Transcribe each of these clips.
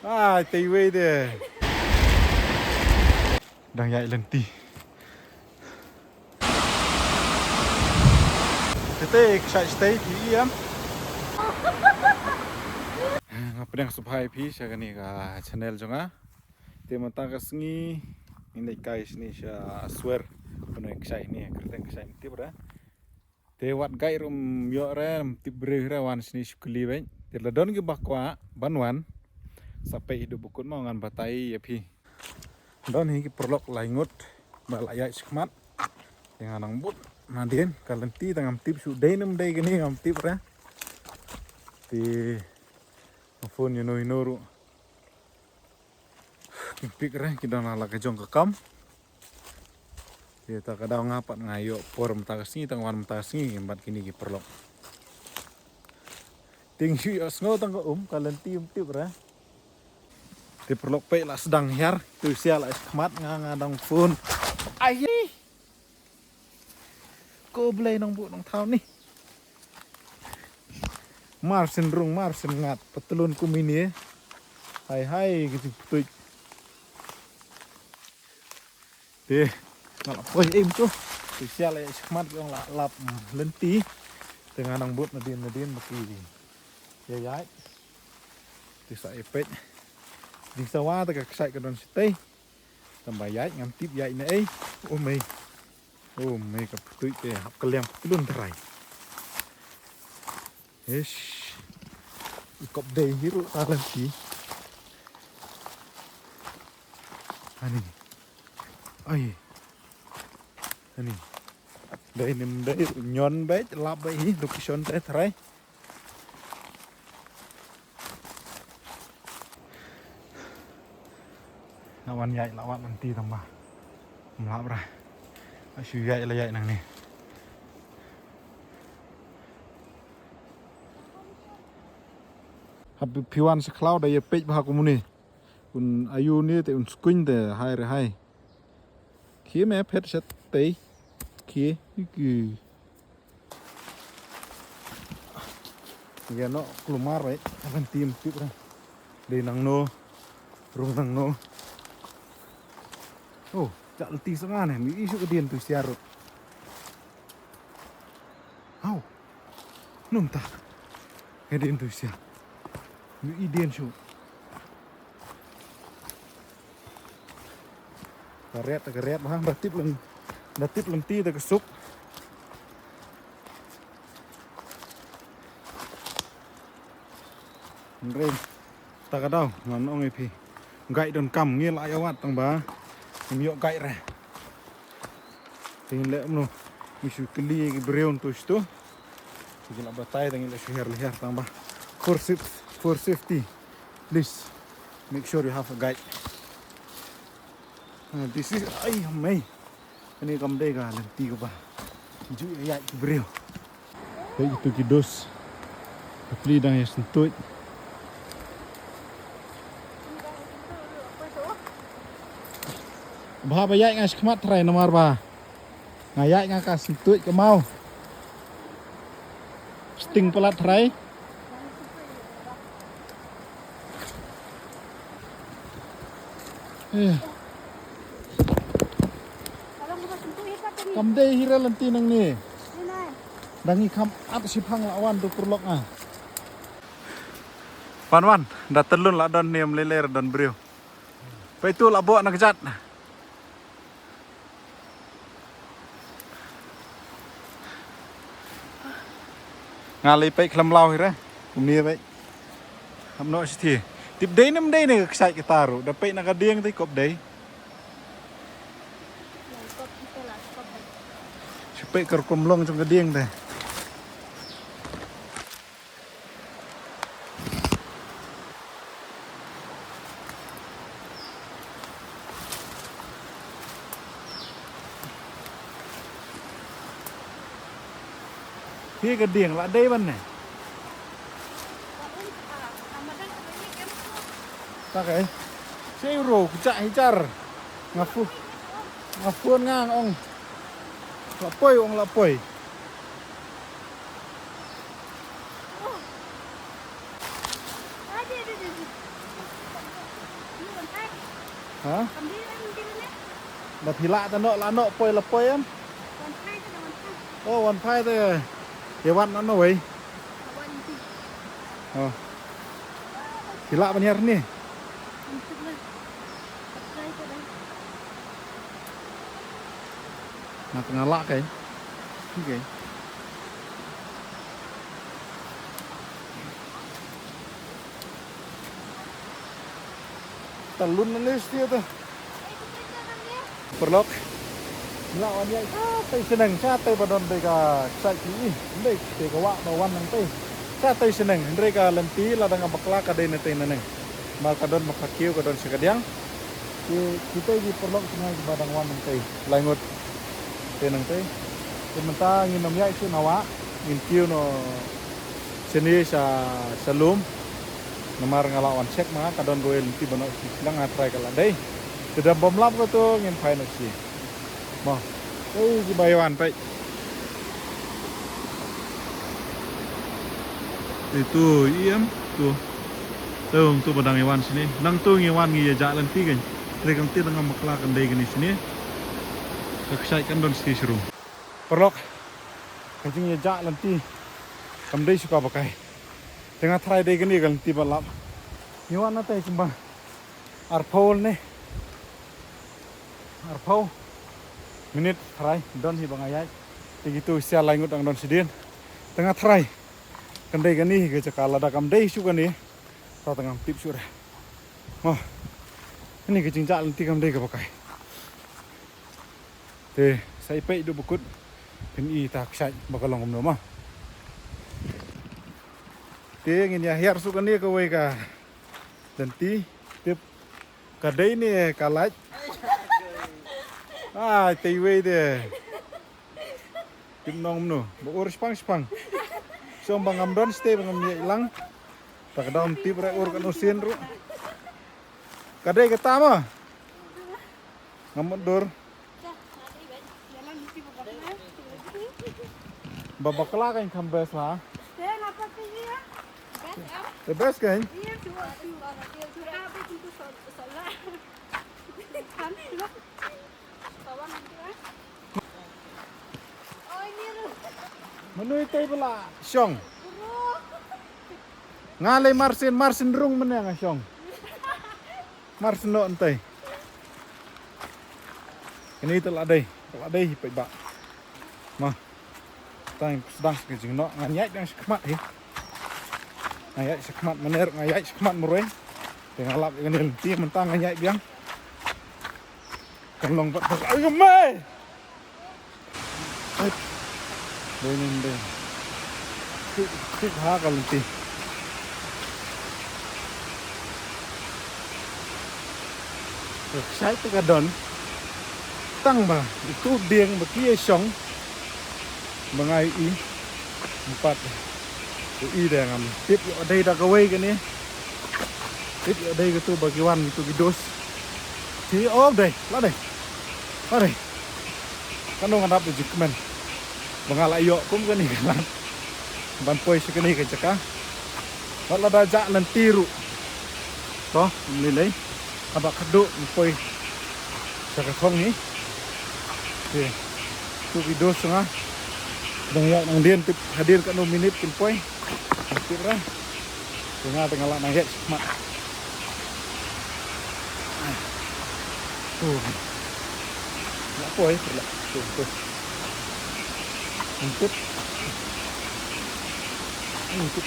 TV dia. Đang dạy lần tì. Thế chạy stay thì em. Ngapa yang subhai pi saya ni ka channel jonga. Tema tagas ni ini guys ni saya swear punya kisah ini kerja kisah ini tiba. Te wat gai rum yo rem tibre rawan sini sukuli ben. Te ladon ki bakwa banwan sampai hidup bukun mau ngan batai ya pi. Don hi ki perlok laingut balaya skmat dengan nang but nadien kalenti tangam tip su denem dai gini ngam tip ra. Ti phone you know inoru kimpik ra kita nala ke jong kam kita kadang ngapat ngayo por mtagasni tangwan mtagasni embat kini ki perlok ting syu asngo tang kalenti tip ra ti perlok pe la sedang hiar tu sia la khmat ngadang phone ai ko blai nong bu nong thau ni Marsen rung marsen ngat petulun kumini hai gitu putuj ngalap poi im tuh spesial ya semat yang lap lenti dengan nang but nadin beki ya tisa epet di sawah tak sai kedon sitei tambah yai ngam tip yai ne oh mei ka putuj te hap kaliang petulun terai Ish, ikop day hiru talan ki. Ani, day nim day nyon bay lap bay hi location te trai. Lawan yai lawat nanti tambah, melap ra. Asyik yai lah yai nang ni. Happy piwan seklau dari page bah aku muni. Un ayu ni te un skuin te hai re hai. Kie me pet set te. Kie iki. Ya no kelumar right. Akan tim tip ra. De nang no. Rung nang no. Oh, cak leti sangan ni isu kedian tu siarut. Au. Num ta. Kedian tu siarut. Như ideen su. Karet bang datip lenti tak kesuk. Rem tak kadau ngan ong epi. Gai don kam ngil ayawat tang ba. Miyok gai ra. Tin le no. Misu keli ki breon tu sto. Kila batai tang le shihar tang ba. For safety, please make sure you have a guide. This is may. Ini kam dai ka lenti ko ba. Ju ya brio. Hey itu kidos. Apli dang ya sentut. Bah ba ya ngas khmat trai nomor ba. Ngaya ngaka sentut ke mau. Sting pelat trai. Kam dei hira lenti nang ni. Dangi kam at sipang lawan tu perlok ah. Wan, dah telun lah don niam leler don brio. Pa itu lah bawa nak jat. Ngali pe klam lau hira. Kumni pe. Ham no siti. Tip day nam day ni kesai kita ru. Dapat nak adiang tu kop day. Supaya kerkomlong trong adiang tu. Hi adiang lah day ban ni. Tak eh, euro kecak hicar, ngapuan ngang ong, lapoi. hả cầm đi em đi lên. mà thì lạ ta nọ poi là poi em Còn hai cái là còn hai. ô còn phai thế thì văn nó vậy Còn gì? ờ thì lạ bao nhiêu nè Cầm chụp lên. Đây cái đây. mà tengah lạ cái talun na sih tu perlok lawan dia tai senang tai padon deka saki ndai te kawa bawan nang tai tai senang ndreka lenti ladang bakla ka dei nate nanang mal kadon makakiu kadon sekadiang kita di perlok tengah di badang wan nang tai langut te nang tai sementara nginom ya itu nawa ngintiu no seni salum namar ngalawan cek mah kadon goel ti bono lang atrai kala dei sudah bom lap ko to ngin phai no si mo di bayawan pai itu iam tu badang iwan sini nang tu ngiwan ngi ja lan ti gan rekang ti dengan makla kan dei gini sini keksai kan don sti seru perlok kancing ja lan ti kam dei suka pakai tengah try dei gini kan ti balap ngiwan na tai cuma arpol ne arpol minit try don hi bangayai begitu sia langut ang don sidin tengah try kan dei gani ge cakala da kam dei su gani ta tengah tip su ra oh ini ke cingcak lanti kam dei ke pakai te sai pei du bukut pen i tak sai bakalong om no ma te ngin ya hiar su gani ke we ka lanti tip kadai ni kalaj tei we de tim nong no bo ur spang so bangam don stay bangam ni ilang tak daun tip re ur kan usin ru kadai kata ma ngamut dur Jalan mesti berbakla. babakla kan kambes lah Saya lapar sini ya. Best ya. the best kan Iya cuma cuma apa itu solar. Kan itu. Kawan itu ya. Oh ini lu. menui tei bela syong ngalai marsin rung mana nga syong marsin no entai ini teladai hipai ba mah tang sedang sekejeng no nganyai yang sekmat he nganyai sekmat mener nganyai sekmat mureng tengah lap dengan lenti mentang nganyai biang kalong bat ayo me deh tik ha kalenti sai tu kadon tang ba itu dieng beki syong bangai i empat i dah ngam tip ở đây đã kawai cái này tip ở đây cái tu bagiwan itu gidos thì ôm đây lá đây kan dong hadap di kemen bangalai yo kum kan ni kan ban poi sekali ke caka wala da ja lan tiru to nilai abak kedu poi caka thong ni oke tu video setengah dong ya nang dien tip hadir kan minit pin poi tip ra tengah lak nang het mak tuh nggak poi tuh untuk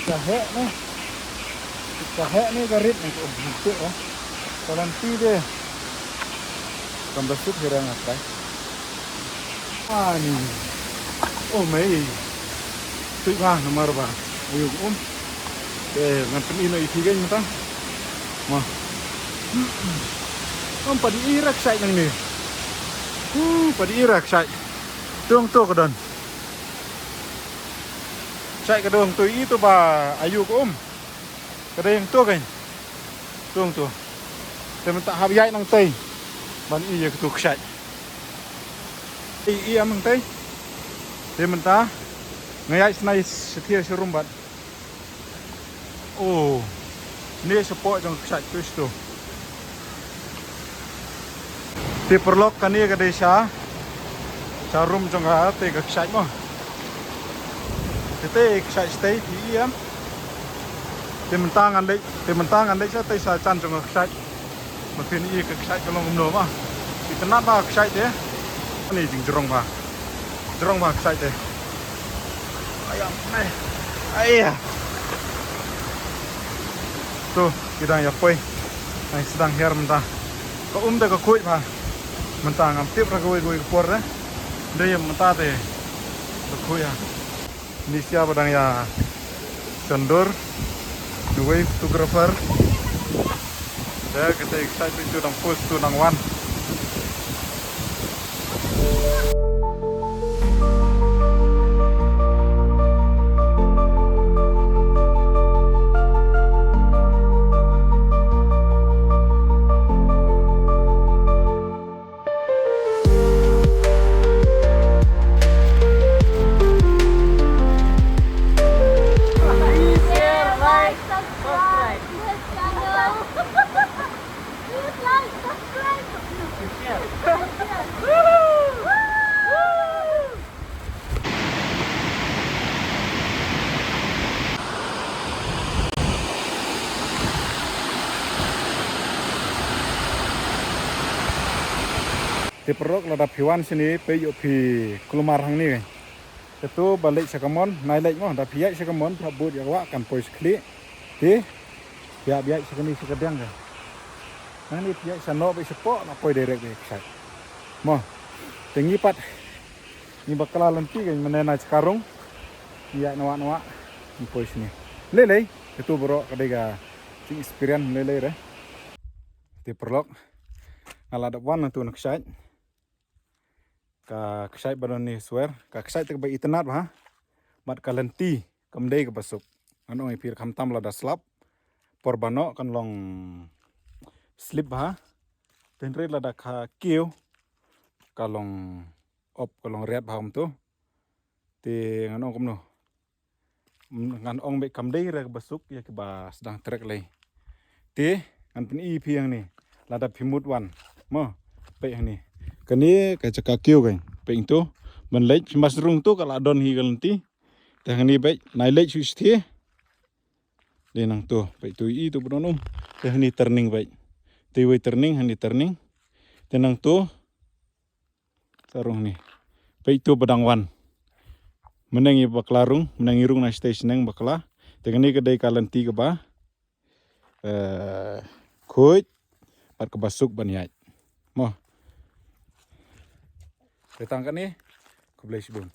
jahe nih garit untuk kalau nanti deh gambar sup hirang apa nih oh mei tuh nomor ba ayo nganten ino itigan minta mah padi Irak sai nang ni padi Irak sai tuang to kadon chạy cái đường từ ý tôi bà ayu của cái đây tua cái tuông tua thì mình tạo hấp dạy năng tây bắn y cái tuộc chạy y em năng tây thì mình ta ngày ai này sẽ thiê sẽ rum bật ô nè support trong chạy tôi Ti perlok kan ni kadai sha rum jongga te ga ksai mo te ksai stay ti am te mentang an le cha te sa chan jongga ksai ma tin I ka ksai ka long no ma ti kana ba ksai te ni jing jrong ba ksai te ayam này ai tuh kita ya poi này sedang her mentah ko de ko kuit ba mentah ngam tip ra ko por de dia mentah te ko kuya ni siapa dang ya Condor the wave photographer ya kita excited to dang post to dang one Di perok lada piwan sini pe yo pi kulumar hang ni itu balik sakamon nailek mo da piai sakamon prabut ya wa kan pois kli ti biak sakani sakadang ka nani piai sano be sepo na poi derek be sai mo tengi pat ni bakala lenti kan menena sekarung ya nawa ni pois ni lele itu bro kadega sing experience lele re di perok ala da wan tu nak sai ka ksai baron ni swear ka ksai tak ba itnat ha mat kalenti kamdei ka basuk ano ai pir khamtam la da slap por bano kan long slip ha tenre la da kha kiu ka long op ka long red ha tu ti ngano komno ngan ong be kamdei ra basuk ya ke ba sedang trek lei ti ngan pin I piang ni la da phimut wan mo pe yang ni kani ka caka kiu kan peng tu men lech mas rung tu kala don hi galenti tang ni be nai lech su sthi de nang tu pe tu I tu bronum tang ni turning be ti we turning hani turning tenang tu sarung ni pe tu badang wan menangi baklarung menangi rung na station nang bakla tang ni ka dei kalenti ka ba khoi pat ka basuk baniat mo Petang kan ni, aku boleh sebelum.